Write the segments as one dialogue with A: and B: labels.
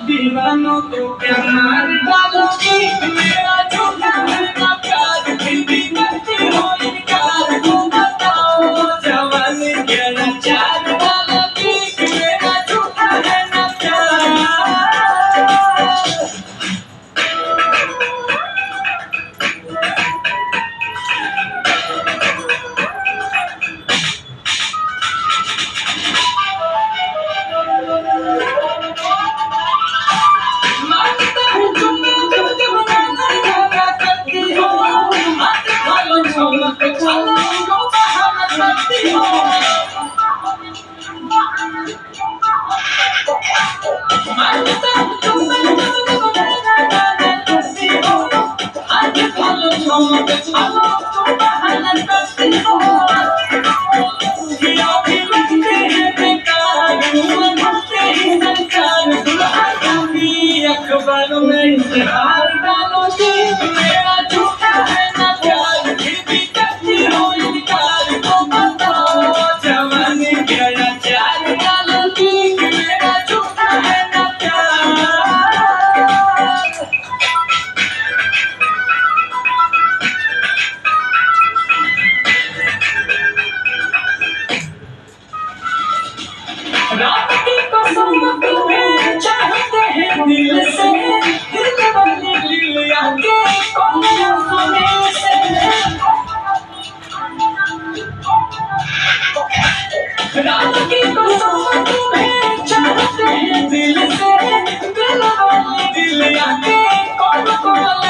A: दीवानों को क्या मार डालोगी मेरा झूठा है ना प्यार फिर भी करती हो इनकार तुम बताओ जवानी क्या नचार डालोगी मेरा झूठा है ना प्यार अखबारों में इश्तेहार डालोगी मेरा झूठा है ना प्यार फिर भी करती हो इनकार तो बताओ जवानी क्या नचार डालोगी मेरा झूठा है ना प्यार रात की कसम तुम्हें चाहते हैं दिल से दिल वाली लीला के कौन सुने से रात की कसम तुम्हें चाहते हैं दिल से दिल वाली लीला के कौन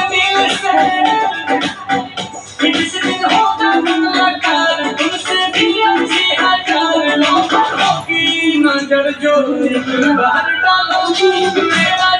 A: दिल से किस दिन होगा मुलाकात तुमसे भी अच्छी हजार लोगों की नजर जो एक बार डालोगी मेरा